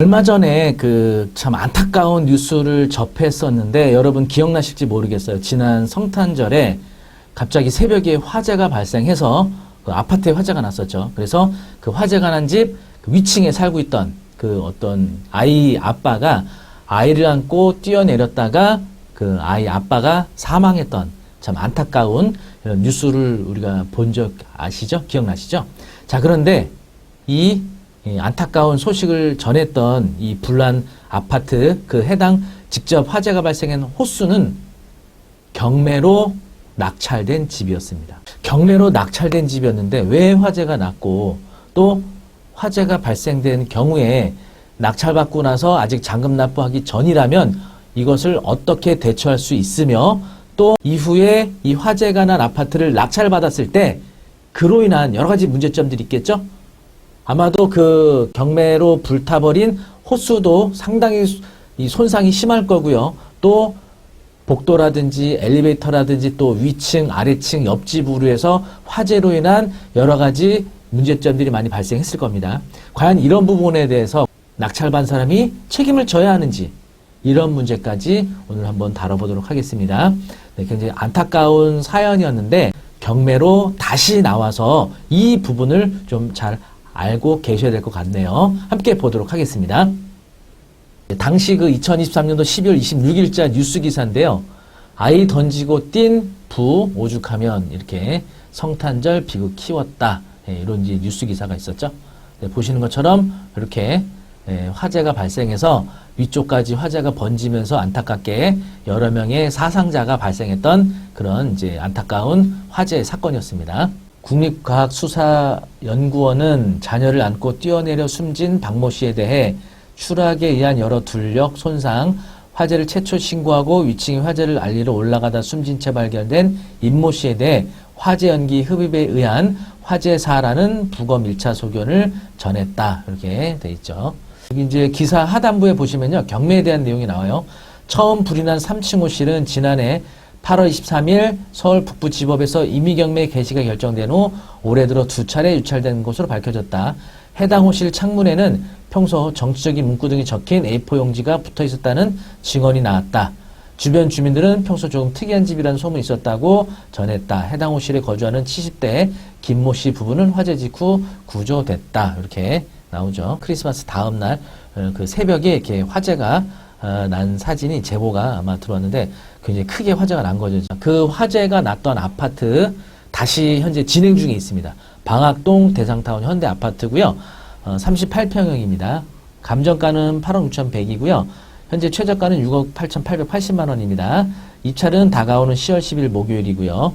얼마 전에 그 참 안타까운 뉴스를 접했었는데 여러분 기억나실지 모르겠어요. 지난 성탄절에 갑자기 새벽에 화재가 발생해서 그 아파트에 화재가 났었죠. 그래서 그 화재가 난 집 그 위층에 살고 있던 그 어떤 아이 아빠가 아이를 안고 뛰어내렸다가 그 아이 아빠가 사망했던 참 안타까운 이런 뉴스를 우리가 본 적 아시죠? 기억나시죠? 자, 그런데 이 안타까운 소식을 전했던 이 불난 아파트 그 해당 직접 화재가 발생한 호수는 경매로 낙찰된 집이었습니다. 경매로 낙찰된 집이었는데 왜 화재가 났고 또 화재가 발생된 경우에 낙찰받고 나서 아직 잔금 납부하기 전이라면 이것을 어떻게 대처할 수 있으며 또 이후에 이 화재가 난 아파트를 낙찰받았을 때 그로 인한 여러 가지 문제점들이 있겠죠? 아마도 그 경매로 불타버린 호수도 상당히 이 손상이 심할 거고요. 또 복도라든지 엘리베이터라든지 또 위층, 아래층, 옆집으로 해서 화재로 인한 여러 가지 문제점들이 많이 발생했을 겁니다. 과연 이런 부분에 대해서 낙찰받은 사람이 책임을 져야 하는지 이런 문제까지 오늘 한번 다뤄보도록 하겠습니다. 네, 굉장히 안타까운 사연이었는데 경매로 다시 나와서 이 부분을 좀 잘 알고 계셔야 될 것 같네요. 함께 보도록 하겠습니다. 당시 그 2023년도 12월 26일자 뉴스 기사인데요. 아이 던지고 뛴 부 오죽하면 이렇게 성탄절 비극 키웠다. 이런 이제 뉴스 기사가 있었죠. 네, 보시는 것처럼 이렇게 화재가 발생해서 위쪽까지 화재가 번지면서 안타깝게 여러 명의 사상자가 발생했던 그런 이제 안타까운 화재 사건이었습니다. 국립과학수사연구원은 자녀를 안고 뛰어내려 숨진 박모 씨에 대해 추락에 의한 여러 둘력, 손상, 화재를 최초 신고하고 위층에 화재를 알리러 올라가다 숨진 채 발견된 임모 씨에 대해 화재 연기 흡입에 의한 화재사라는 부검 1차 소견을 전했다. 이렇게 돼 있죠. 여기 이제 기사 하단부에 보시면요. 경매에 대한 내용이 나와요. 처음 불이 난 3층 호실은 지난해 8월 23일 서울 북부지법에서 임의경매 개시가 결정된 후 올해 들어 2차례 유찰된 것으로 밝혀졌다. 해당 호실 창문에는 평소 정치적인 문구 등이 적힌 A4 용지가 붙어 있었다는 증언이 나왔다. 주변 주민들은 평소 조금 특이한 집이라는 소문이 있었다고 전했다. 해당 호실에 거주하는 70대 김모 씨 부부는 화재 직후 구조됐다. 이렇게 나오죠. 크리스마스 다음 날 그 새벽에 이렇게 화재가 난 사진이 제보가 아마 들어왔는데 굉장히 크게 화재가 난 거죠. 그 화재가 났던 아파트 다시 현재 진행 중에 있습니다. 방학동 대상타운 현대 아파트고요. 38평형입니다. 감정가는 8억 6,100이고요. 현재 최저가는 6억 8,880만 원입니다. 입찰은 다가오는 10월 10일 목요일이고요.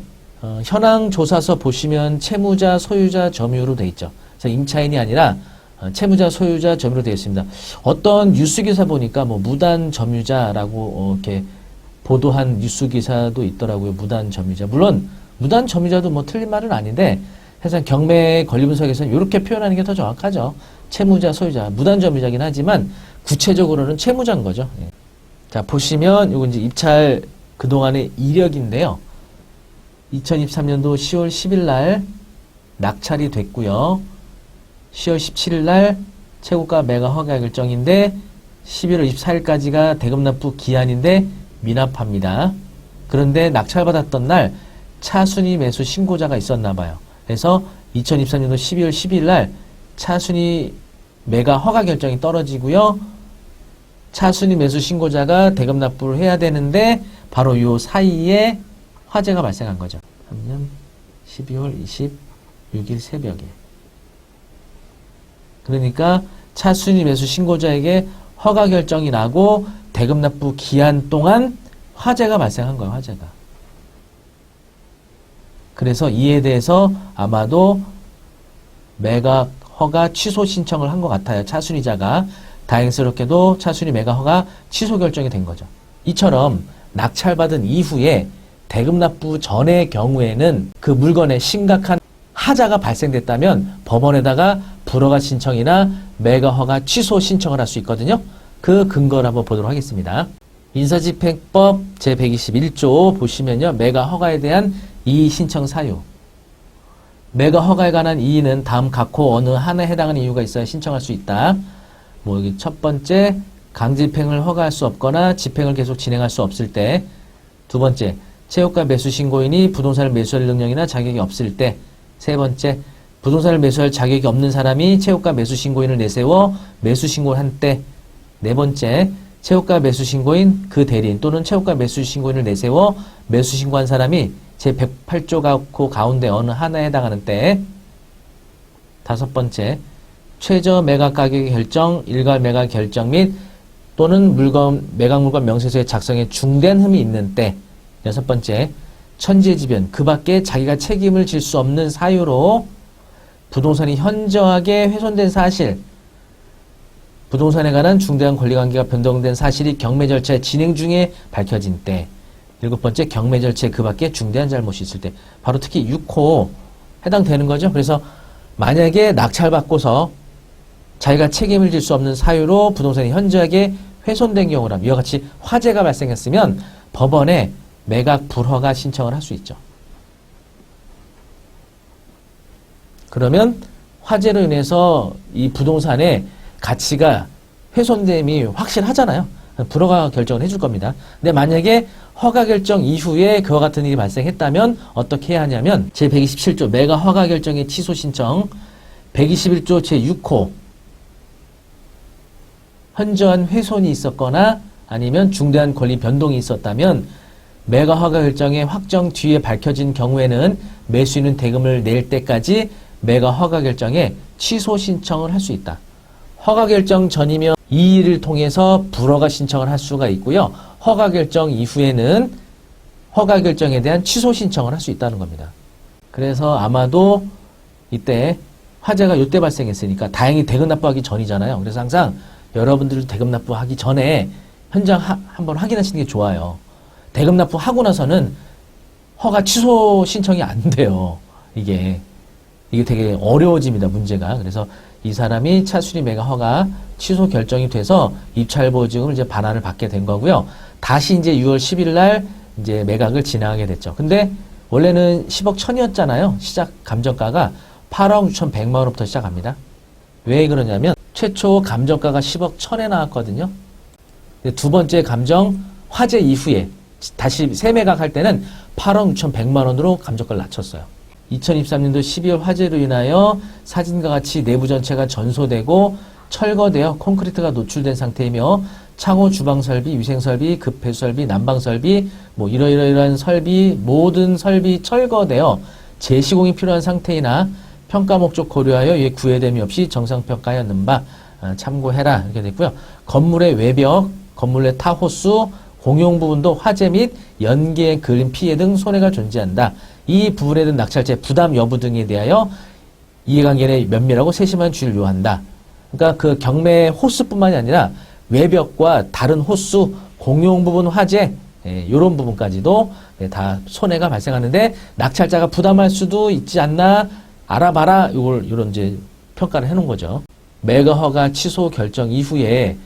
현황 조사서 보시면 채무자, 소유자, 점유로 되어 있죠. 그래서 임차인이 아니라 채무자, 소유자, 점유로 되어 있습니다. 어떤 뉴스 기사 보니까 뭐 무단 점유자라고 이렇게 보도한 뉴스 기사도 있더라고요. 무단 점유자. 물론 무단 점유자도 뭐 틀린 말은 아닌데 사실 경매 권리 분석에서는 이렇게 표현하는 게 더 정확하죠. 채무자, 소유자, 무단 점유자긴 하지만 구체적으로는 채무자인 거죠. 예. 자, 보시면 이거 이제 입찰 그동안의 이력인데요. 2023년도 10월 10일 날 낙찰이 됐고요. 10월 17일 날 최고가 매각 허가 결정인데 11월 24일까지가 대금 납부 기한인데 미납합니다. 그런데 낙찰받았던 날 차순위 매수 신고자가 있었나 봐요. 그래서 2023년도 12월 10일 날 차순위 매각 허가 결정이 떨어지고요. 차순위 매수 신고자가 대금 납부를 해야 되는데 바로 요 사이에 화재가 발생한 거죠. 3년 12월 26일 새벽에. 그러니까 차순위 매수 신고자에게 허가 결정이 나고 대금 납부 기한 동안 화재가 발생한 거예요. 화재가. 그래서 이에 대해서 아마도 매각 허가 취소 신청을 한 것 같아요. 차순위자가. 다행스럽게도 차순위 매각 허가 취소 결정이 된 거죠. 이처럼 낙찰받은 이후에 대금 납부 전의 경우에는 그 물건에 심각한 하자가 발생됐다면 법원에다가 불허가 신청이나 매각 허가 취소 신청을 할 수 있거든요. 그 근거를 한번 보도록 하겠습니다. 인사집행법 제121조 보시면요. 매각 허가에 대한 이의 신청 사유. 매각 허가에 관한 이의는 다음 각호 어느 하나에 해당하는 이유가 있어야 신청할 수 있다. 뭐 여기 첫 번째 강제집행을 허가할 수 없거나 집행을 계속 진행할 수 없을 때, 두 번째 채용가 매수 신고인이 부동산을 매수할 능력이나 자격이 없을 때, 세 번째 부동산을 매수할 자격이 없는 사람이 채용가 매수 신고인을 내세워 매수 신고를 한 때, 네 번째 채용가 매수 신고인 그 대리인 또는 채용가 매수 신고인을 내세워 매수 신고한 사람이 제108조 가운데 어느 하나에 해당하는 때, 다섯 번째 최저 매각 가격의 결정, 일괄 매각 결정 및 또는 매각 물건 명세서의 작성에 중대한 흠이 있는 때, 여섯 번째 천재지변 그 밖에 자기가 책임을 질 수 없는 사유로 부동산이 현저하게 훼손된 사실, 부동산에 관한 중대한 권리관계가 변동된 사실이 경매 절차 진행 중에 밝혀진 때, 일곱 번째 경매 절차에 그 밖에 중대한 잘못이 있을 때, 바로 특히 6호 해당되는 거죠. 그래서 만약에 낙찰받고서 자기가 책임을 질 수 없는 사유로 부동산이 현저하게 훼손된 경우라면, 이와 같이 화재가 발생했으면 법원에 매각 불허가 신청을 할 수 있죠. 그러면 화재로 인해서 이 부동산의 가치가 훼손됨이 확실하잖아요. 불허가 결정을 해줄 겁니다. 근데 만약에 허가 결정 이후에 그와 같은 일이 발생했다면 어떻게 해야 하냐면, 제127조 매각 허가 결정의 취소 신청, 121조 제6호 현저한 훼손이 있었거나 아니면 중대한 권리 변동이 있었다면 매각 허가 결정의 확정 뒤에 밝혀진 경우에는 매수인은 대금을 낼 때까지 매각 허가 결정에 취소 신청을 할 수 있다. 허가 결정 전이면 이의를 통해서 불허가 신청을 할 수가 있고요. 허가 결정 이후에는 허가 결정에 대한 취소 신청을 할 수 있다는 겁니다. 그래서 아마도 이때 화재가 이때 발생했으니까 다행히 대금 납부하기 전이잖아요. 그래서 항상 여러분들 대금 납부하기 전에 현장 한번 확인하시는 게 좋아요. 대금 납부하고 나서는 허가 취소 신청이 안 돼요. 이게 되게 어려워집니다, 문제가. 그래서 이 사람이 차수리 매각 허가 취소 결정이 돼서 입찰보증을 이제 반환을 받게 된 거고요. 다시 이제 6월 10일 날 이제 매각을 진행하게 됐죠. 근데 원래는 10억 1000이었잖아요. 시작 감정가가 8억 6,100만 원부터 시작합니다. 왜 그러냐면 최초 감정가가 10억 1000에 나왔거든요. 두 번째 감정 화재 이후에 다시 새매각할 때는 8억 6,100만 원으로 감정가를 낮췄어요. 2023년도 12월 화재로 인하여 사진과 같이 내부 전체가 전소되고 철거되어 콘크리트가 노출된 상태이며 창호 주방 설비, 위생 설비, 급배수 설비, 난방 설비, 뭐 이러이러한 설비, 모든 설비 철거되어 재시공이 필요한 상태이나 평가 목적 고려하여 이에 구애됨이 없이 정상평가하였는 바 참고해라 이렇게 됐고요. 건물의 외벽, 건물 내 타호수, 공용 부분도 화재 및 연기에 걸린 피해 등 손해가 존재한다. 이 부분에 대한 낙찰자의 부담 여부 등에 대하여 이해관계에 면밀하고 세심한 주의를 요한다. 그러니까 그 경매 호수뿐만이 아니라 외벽과 다른 호수, 공용 부분 화재 이런 부분까지도 다 손해가 발생하는데 낙찰자가 부담할 수도 있지 않나 알아봐라. 이런 이제 평가를 해놓은 거죠. 매각 허가 취소 결정 이후에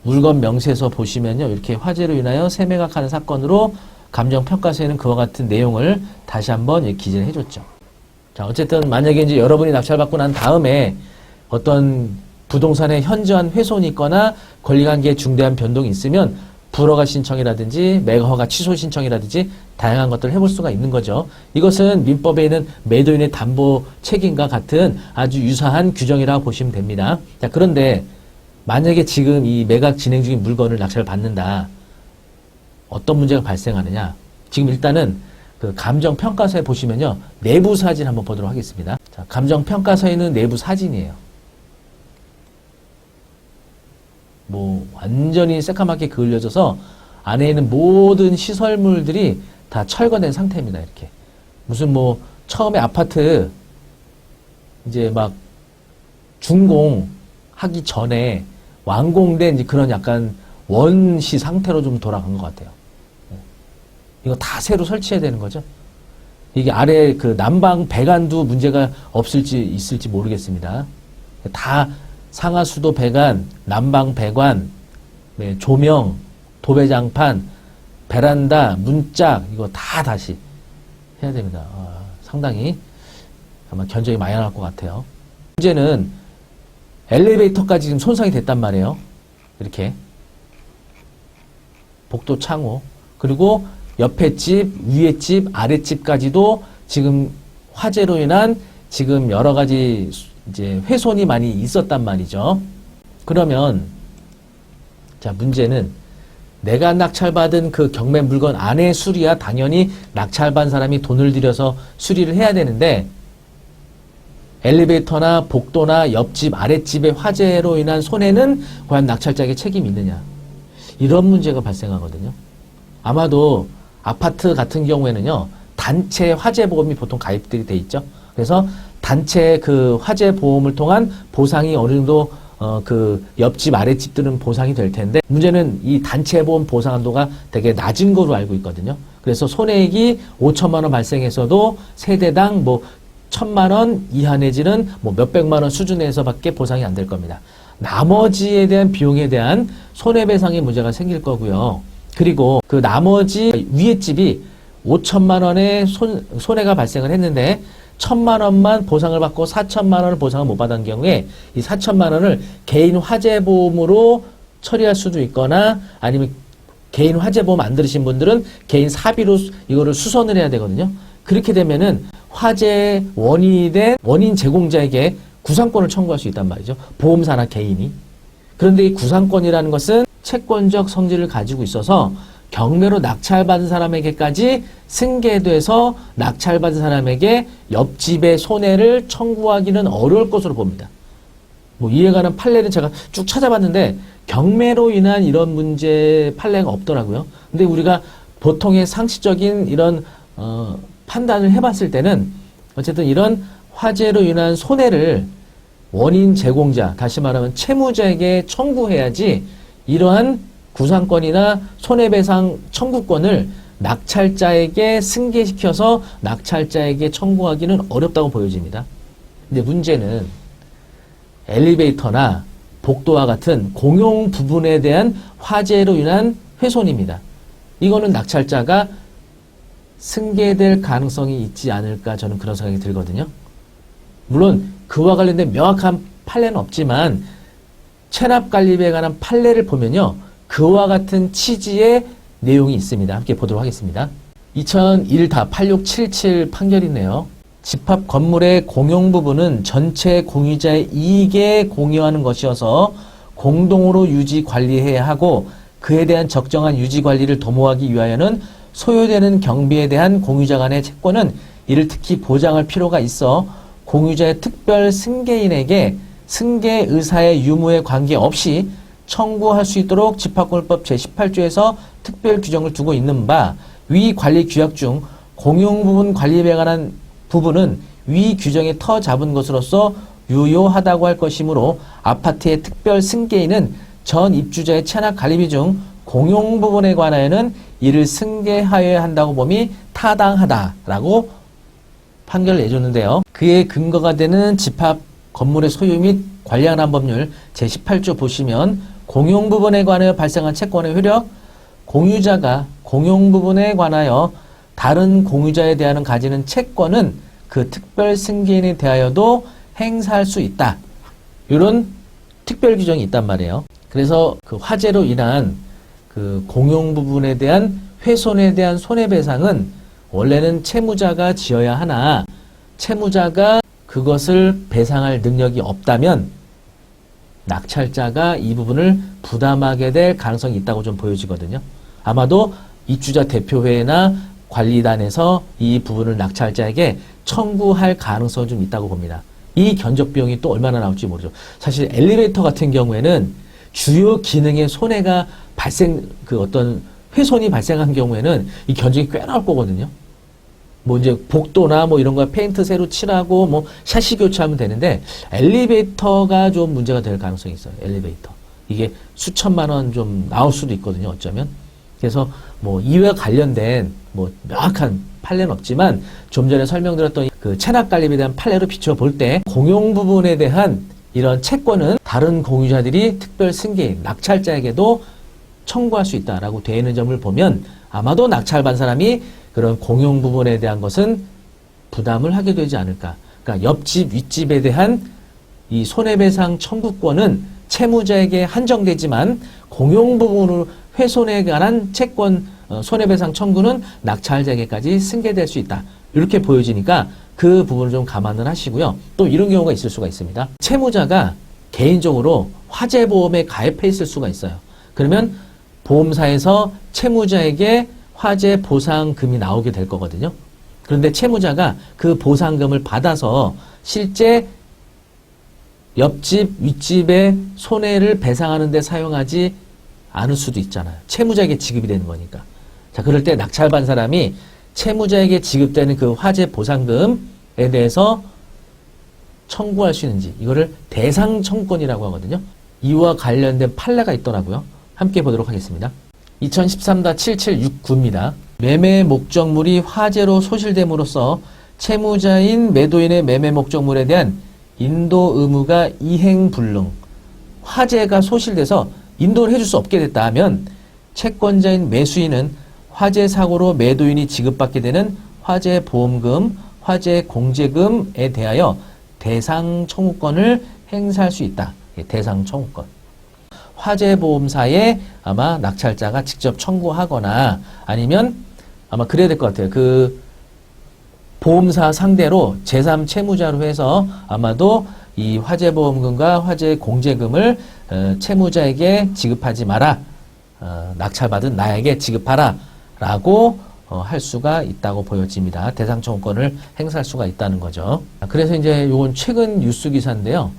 물건 명세서 보시면요, 이렇게 화재로 인하여 새매각하는 사건으로 감정평가서에는 그와 같은 내용을 다시 한번 기재를 해줬죠. 자, 어쨌든 만약에 이제 여러분이 낙찰받고 난 다음에 어떤 부동산에 현저한 훼손이 있거나 권리관계에 중대한 변동이 있으면 불허가 신청이라든지 매각허가 취소 신청이라든지 다양한 것들을 해볼 수가 있는 거죠. 이것은 민법에 있는 매도인의 담보 책임과 같은 아주 유사한 규정이라고 보시면 됩니다. 자, 그런데 만약에 지금 이 매각 진행 중인 물건을 낙찰을 받는다. 어떤 문제가 발생하느냐. 지금 일단은 그 감정평가서에 보시면요. 내부 사진 한번 보도록 하겠습니다. 자, 감정평가서에는 내부 사진이에요. 뭐 완전히 새까맣게 그을려져서 안에 있는 모든 시설물들이 다 철거된 상태입니다. 이렇게. 무슨 뭐 처음에 아파트 이제 막 준공하기 전에 완공된 이제 그런 약간 원시 상태로 좀 돌아간 것 같아요. 이거 다 새로 설치해야 되는 거죠. 이게 아래 그 난방 배관도 문제가 있을지 모르겠습니다. 다 상하수도 배관, 난방 배관, 조명, 도배장판, 베란다, 문짝 이거 다 다시 해야 됩니다. 상당히 아마 견적이 많이 나올 것 같아요. 문제는 엘리베이터까지 지금 손상이 됐단 말이에요. 이렇게. 복도 창호. 그리고 옆에 집, 위에 집, 아래 집까지도 지금 화재로 인한 지금 여러 가지 이제 훼손이 많이 있었단 말이죠. 그러면 자, 문제는 내가 낙찰받은 그 경매 물건 안에 수리야 당연히 낙찰받은 사람이 돈을 들여서 수리를 해야 되는데 엘리베이터나 복도나 옆집, 아랫집의 화재로 인한 손해는 과연 낙찰자에게 책임이 있느냐. 이런 문제가 발생하거든요. 아마도 아파트 같은 경우에는요, 단체 화재 보험이 보통 가입들이 돼 있죠. 그래서 단체 그 화재 보험을 통한 보상이 어느 정도 그 옆집, 아랫집들은 보상이 될 텐데 문제는 이 단체 보험 보상 한도가 되게 낮은 거로 알고 있거든요. 그래서 손해액이 5천만 원 발생해서도 세대당 뭐 1,000만 원 이하 내지는 뭐 몇백만 원 수준에서밖에 보상이 안 될 겁니다. 나머지에 대한 비용에 대한 손해배상의 문제가 생길 거고요. 그리고 그 나머지 위에 집이 5천만 원의 손해가 발생을 했는데 1,000만 원만 보상을 받고 4천만 원을 보상을 못 받은 경우에 이 4천만 원을 개인 화재보험으로 처리할 수도 있거나 아니면 개인 화재보험 안 들으신 분들은 개인 사비로 이거를 수선을 해야 되거든요. 그렇게 되면은 화재 원인이 된 원인 제공자에게 구상권을 청구할 수 있단 말이죠. 보험사나 개인이. 그런데 이 구상권이라는 것은 채권적 성질을 가지고 있어서 경매로 낙찰받은 사람에게까지 승계돼서 낙찰받은 사람에게 옆집의 손해를 청구하기는 어려울 것으로 봅니다. 뭐 이에 관한 판례는 제가 쭉 찾아봤는데 경매로 인한 이런 문제 판례가 없더라고요. 근데 우리가 보통의 상식적인 이런 판단을 해봤을 때는 어쨌든 이런 화재로 인한 손해를 원인 제공자, 다시 말하면 채무자에게 청구해야지 이러한 구상권이나 손해배상 청구권을 낙찰자에게 승계시켜서 낙찰자에게 청구하기는 어렵다고 보여집니다. 근데 문제는 엘리베이터나 복도와 같은 공용 부분에 대한 화재로 인한 훼손입니다. 이거는 낙찰자가 승계될 가능성이 있지 않을까 저는 그런 생각이 들거든요. 물론 그와 관련된 명확한 판례는 없지만 체납관리비에 관한 판례를 보면요. 그와 같은 취지의 내용이 있습니다. 함께 보도록 하겠습니다. 2001-8677 판결이네요. 집합 건물의 공용 부분은 전체 공유자의 이익에 공유하는 것이어서 공동으로 유지 관리해야 하고 그에 대한 적정한 유지 관리를 도모하기 위하여는 소요되는 경비에 대한 공유자 간의 채권은 이를 특히 보장할 필요가 있어 공유자의 특별 승계인에게 승계 의사의 유무에 관계없이 청구할 수 있도록 집합건물법 제18조에서 특별 규정을 두고 있는 바 위 관리 규약 중 공용 부분 관리에 관한 부분은 위 규정에 터 잡은 것으로서 유효하다고 할 것이므로 아파트의 특별 승계인은 전 입주자의 체납 관리비 중 공용 부분에 관하여는 이를 승계하여야 한다고 봄이 타당하다라고 판결을 내줬는데요. 그의 근거가 되는 집합 건물의 소유 및 관리에 관한 법률 제18조 보시면 공용 부분에 관하여 발생한 채권의 효력, 공유자가 공용 부분에 관하여 다른 공유자에 대하여 가지는 채권은 그 특별 승계인에 대하여도 행사할 수 있다. 이런 특별 규정이 있단 말이에요. 그래서 그 화재로 인한 그 공용 부분에 대한 훼손에 대한 손해배상은 원래는 채무자가 지어야 하나 채무자가 그것을 배상할 능력이 없다면 낙찰자가 이 부분을 부담하게 될 가능성이 있다고 좀 보여지거든요. 아마도 입주자 대표회나 관리단에서 이 부분을 낙찰자에게 청구할 가능성이 좀 있다고 봅니다. 이 견적 비용이 또 얼마나 나올지 모르죠. 사실 엘리베이터 같은 경우에는 주요 기능의 손해가 그 어떤 훼손이 발생한 경우에는 이 견적이 꽤 나올 거거든요. 뭐 이제 복도나 뭐 이런 거 페인트 새로 칠하고 뭐 샤시 교체하면 되는데 엘리베이터가 좀 문제가 될 가능성이 있어요. 엘리베이터. 이게 수천만 원 좀 나올 수도 있거든요. 어쩌면. 그래서 뭐 이와 관련된 뭐 명확한 판례는 없지만 좀 전에 설명드렸던 그 체납관리비에 대한 판례로 비춰볼 때 공용 부분에 대한 이런 채권은 다른 공유자들이 특별 승계인, 낙찰자에게도 청구할 수 있다라고 되어 있는 점을 보면 아마도 낙찰받은 사람이 그런 공용 부분에 대한 것은 부담을 하게 되지 않을까. 그러니까 옆집, 윗집에 대한 이 손해배상 청구권은 채무자에게 한정되지만 공용부분으로 훼손에 관한 채권 손해배상 청구는 낙찰자에게까지 승계될 수 있다. 이렇게 보여지니까 그 부분을 좀 감안을 하시고요. 또 이런 경우가 있을 수가 있습니다. 채무자가 개인적으로 화재보험에 가입해 있을 수가 있어요. 그러면 보험사에서 채무자에게 화재 보상금이 나오게 될 거거든요. 그런데 채무자가 그 보상금을 받아서 실제 옆집, 윗집의 손해를 배상하는 데 사용하지 않을 수도 있잖아요. 채무자에게 지급이 되는 거니까. 자, 그럴 때 낙찰받은 사람이 채무자에게 지급되는 그 화재 보상금에 대해서 청구할 수 있는지, 이거를 대상 청구권이라고 하거든요. 이와 관련된 판례가 있더라고요. 함께 보도록 하겠습니다. 2013-7769입니다. 매매 목적물이 화재로 소실됨으로써 채무자인 매도인의 매매 목적물에 대한 인도 의무가 이행불능, 화재가 소실돼서 인도를 해줄 수 없게 됐다 하면 채권자인 매수인은 화재 사고로 매도인이 지급받게 되는 화재 보험금, 화재 공제금에 대하여 대상 청구권을 행사할 수 있다. 대상 청구권. 화재보험사에 아마 낙찰자가 직접 청구하거나 아니면 아마 그래야 될 것 같아요. 그 보험사 상대로 제3채무자로 해서 아마도 이 화재보험금과 화재공제금을 채무자에게 지급하지 마라. 낙찰받은 나에게 지급하라. 라고 할 수가 있다고 보여집니다. 대상 청구권을 행사할 수가 있다는 거죠. 그래서 이제 요건 최근 뉴스 기사인데요.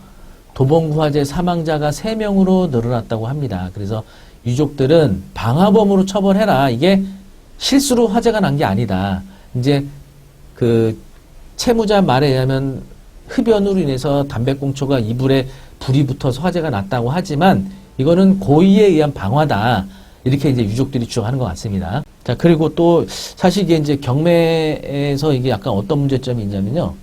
도봉구 화재 사망자가 3명으로 늘어났다고 합니다. 그래서 유족들은 방화범으로 처벌해라. 이게 실수로 화재가 난 게 아니다. 이제 그 채무자 말에 의하면 흡연으로 인해서 담배꽁초가 이불에 불이 붙어서 화재가 났다고 하지만 이거는 고의에 의한 방화다. 이렇게 이제 유족들이 주장하는 것 같습니다. 자, 그리고 또 사실 이게 이제 경매에서 이게 약간 어떤 문제점이 있냐면요.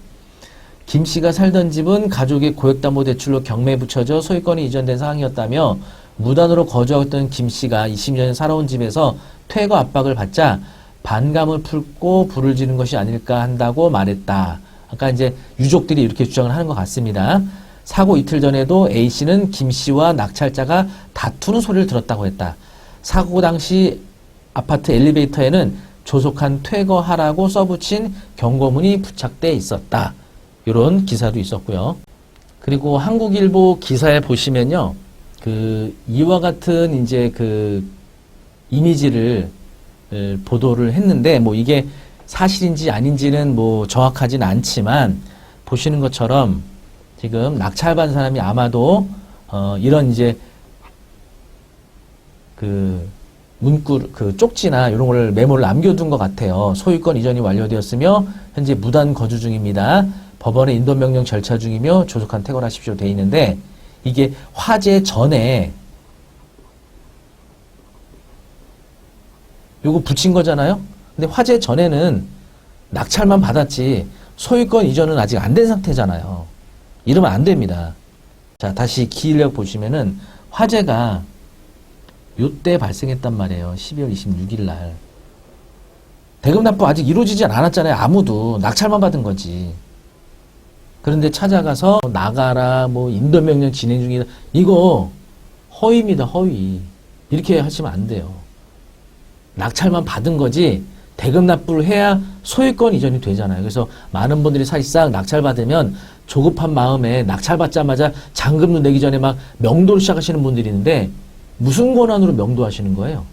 김 씨가 살던 집은 가족의 고액담보대출로 경매에 붙여져 소유권이 이전된 상황이었다며 무단으로 거주하던 김 씨가 20년 살아온 집에서 퇴거 압박을 받자 반감을 품고 불을 지른 것이 아닐까 한다고 말했다. 아까 이제 유족들이 이렇게 주장을 하는 것 같습니다. 사고 이틀 전에도 A 씨는 김 씨와 낙찰자가 다투는 소리를 들었다고 했다. 사고 당시 아파트 엘리베이터에는 조속한 퇴거하라고 써붙인 경고문이 부착돼 있었다. 이런 기사도 있었고요. 그리고 한국일보 기사에 보시면요. 그 이와 같은 이제 그 이미지를 보도를 했는데 뭐 이게 사실인지 아닌지는 뭐 정확하진 않지만 보시는 것처럼 지금 낙찰받은 사람이 아마도 이런 이제 그 문구 그 쪽지나 이런 걸 메모를 남겨둔 것 같아요. 소유권 이전이 완료되었으며 현재 무단 거주 중입니다. 법원의 인도명령 절차 중이며 조속한 퇴거하십시오 돼 있는데 이게 화재 전에 요거 붙인 거잖아요. 근데 화재 전에는 낙찰만 받았지 소유권 이전은 아직 안 된 상태잖아요. 이러면 안 됩니다. 자, 다시 기일력 보시면은 화재가 요때 발생했단 말이에요. 12월 26일 날. 대금 납부 아직 이루어지지 않았잖아요. 아무도. 낙찰만 받은 거지. 그런데 찾아가서 나가라, 뭐 인도명령 진행 중이다. 이거 허위입니다. 허위. 이렇게 하시면 안 돼요. 낙찰만 받은 거지 대금 납부를 해야 소유권 이전이 되잖아요. 그래서 많은 분들이 사실상 낙찰받으면 조급한 마음에 낙찰받자마자 잔금도 내기 전에 막 명도를 시작하시는 분들이 있는데 무슨 권한으로 명도하시는 거예요?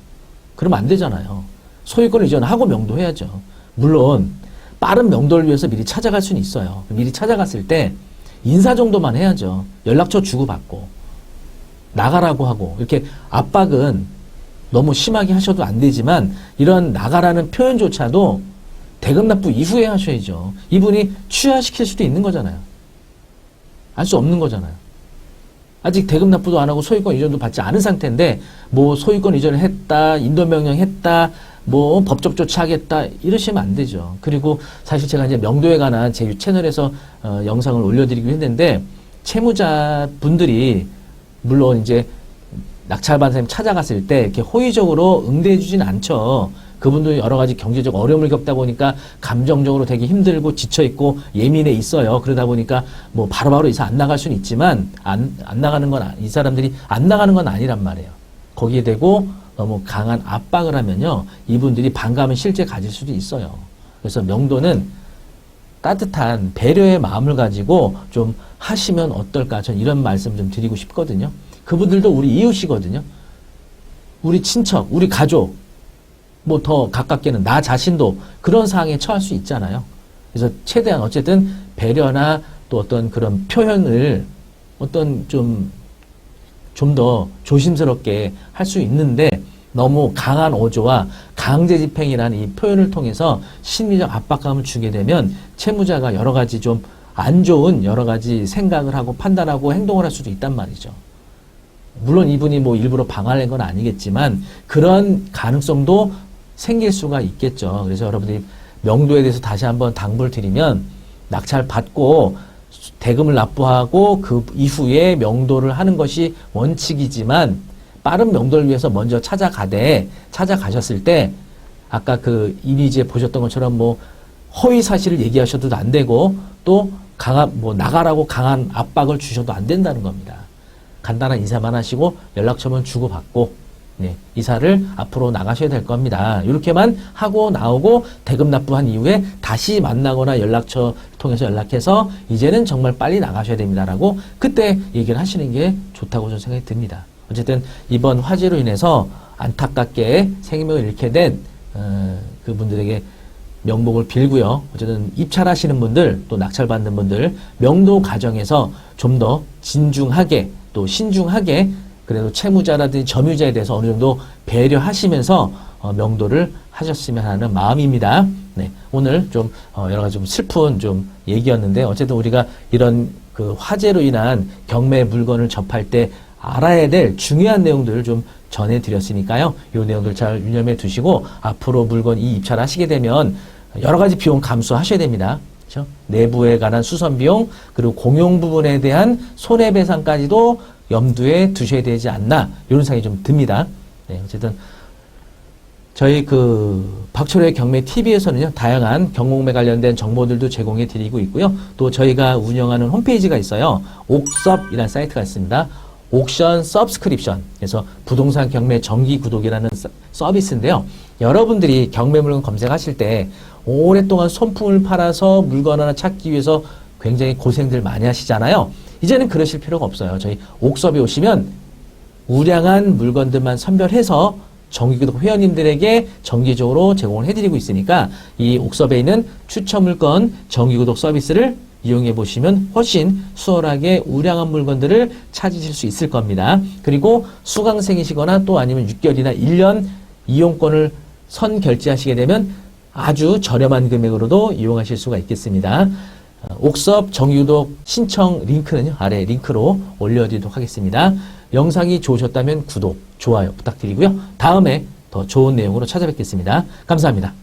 그러면 안 되잖아요. 소유권 이전하고 명도해야죠. 물론 빠른 명도를 위해서 미리 찾아갈 수는 있어요. 미리 찾아갔을 때 인사 정도만 해야죠. 연락처 주고받고 나가라고 하고 이렇게 압박은 너무 심하게 하셔도 안 되지만 이런 나가라는 표현조차도 대금 납부 이후에 하셔야죠. 이분이 취하시킬 수도 있는 거잖아요. 알 수 없는 거잖아요. 아직 대금 납부도 안 하고 소유권 이전도 받지 않은 상태인데 뭐 소유권 이전을 했다, 인도명령 했다, 뭐 법적 조치하겠다 이러시면 안 되죠. 그리고 사실 제가 이제 명도에 관한 제 채널에서 영상을 올려드리기로 했는데 채무자분들이 물론 이제 낙찰받은 사람이 찾아갔을 때 이렇게 호의적으로 응대해주진 않죠. 그분도 여러 가지 경제적 어려움을 겪다 보니까 감정적으로 되게 힘들고 지쳐있고 예민해 있어요. 그러다 보니까 뭐 바로바로 이사 안 나갈 수는 있지만 안 나가는 건, 이 사람들이 안 나가는 건 아니란 말이에요. 거기에 대고 너무 강한 압박을 하면요, 이분들이 반감을 실제 가질 수도 있어요. 그래서 명도는 따뜻한 배려의 마음을 가지고 좀 하시면 어떨까, 전 이런 말씀 좀 드리고 싶거든요. 그분들도 우리 이웃이거든요. 우리 친척, 우리 가족, 뭐 더 가깝게는 나 자신도 그런 상황에 처할 수 있잖아요. 그래서 최대한 어쨌든 배려나 또 어떤 그런 표현을 어떤 좀 더 조심스럽게 할 수 있는데, 너무 강한 어조와 강제 집행이라는 이 표현을 통해서 심리적 압박감을 주게 되면 채무자가 여러 가지 좀 안 좋은 여러 가지 생각을 하고 판단하고 행동을 할 수도 있단 말이죠. 물론 이분이 뭐 일부러 방해한 건 아니겠지만 그런 가능성도 생길 수가 있겠죠. 그래서 여러분들이 명도에 대해서 다시 한번 당부를 드리면, 낙찰 받고 대금을 납부하고 그 이후에 명도를 하는 것이 원칙이지만, 빠른 명도를 위해서 먼저 찾아가셨을 때 아까 그 이미지에 보셨던 것처럼 뭐 허위 사실을 얘기하셔도 안 되고, 또 나가라고 강한 압박을 주셔도 안 된다는 겁니다. 간단한 인사만 하시고 연락처만 주고받고, 네, 이사를 앞으로 나가셔야 될 겁니다. 이렇게만 하고 나오고 대금 납부한 이후에 다시 만나거나 연락처 통해서 연락해서 이제는 정말 빨리 나가셔야 됩니다라고 그때 얘기를 하시는 게 좋다고 저는 생각이 듭니다. 어쨌든 이번 화재로 인해서 안타깝게 생명을 잃게 된 그분들에게 명복을 빌고요. 어쨌든 입찰하시는 분들, 또 낙찰받는 분들, 명도 과정에서 좀 더 진중하게 또 신중하게, 그래도 채무자라든지 점유자에 대해서 어느 정도 배려하시면서 명도를 하셨으면 하는 마음입니다. 네, 오늘 좀 여러 가지 좀 슬픈 좀 얘기였는데, 어쨌든 우리가 이런 그 화재로 인한 경매 물건을 접할 때 알아야 될 중요한 내용들을 좀 전해드렸으니까요. 이 내용들 잘 유념해 두시고 앞으로 물건 입찰하시게 되면 여러 가지 비용 감수하셔야 됩니다. 그렇죠? 내부에 관한 수선 비용, 그리고 공용 부분에 대한 손해배상까지도 염두에 두셔야 되지 않나, 이런 생각이 좀 듭니다. 네, 어쨌든 저희 그 박철호의 경매 TV에서는요, 다양한 경공매 관련된 정보들도 제공해 드리고 있고요. 또 저희가 운영하는 홈페이지가 있어요. 옥섭이라는 사이트가 있습니다. 옥션 서브스크립션, 그래서 부동산 경매 정기 구독이라는 서비스인데요. 여러분들이 경매 물건 검색하실 때 오랫동안 손품을 팔아서 물건 하나 찾기 위해서 굉장히 고생들 많이 하시잖아요. 이제는 그러실 필요가 없어요. 저희 옥섭에 오시면 우량한 물건들만 선별해서 정기구독 회원님들에게 정기적으로 제공을 해드리고 있으니까, 이 옥섭에 있는 추천 물건 정기구독 서비스를 이용해 보시면 훨씬 수월하게 우량한 물건들을 찾으실 수 있을 겁니다. 그리고 수강생이시거나 또 아니면 6개월이나 1년 이용권을 선결제하시게 되면 아주 저렴한 금액으로도 이용하실 수가 있겠습니다. 옥섭 정기구독 신청 링크는요, 아래 링크로 올려드리도록 하겠습니다. 영상이 좋으셨다면 구독, 좋아요 부탁드리고요. 다음에 더 좋은 내용으로 찾아뵙겠습니다. 감사합니다.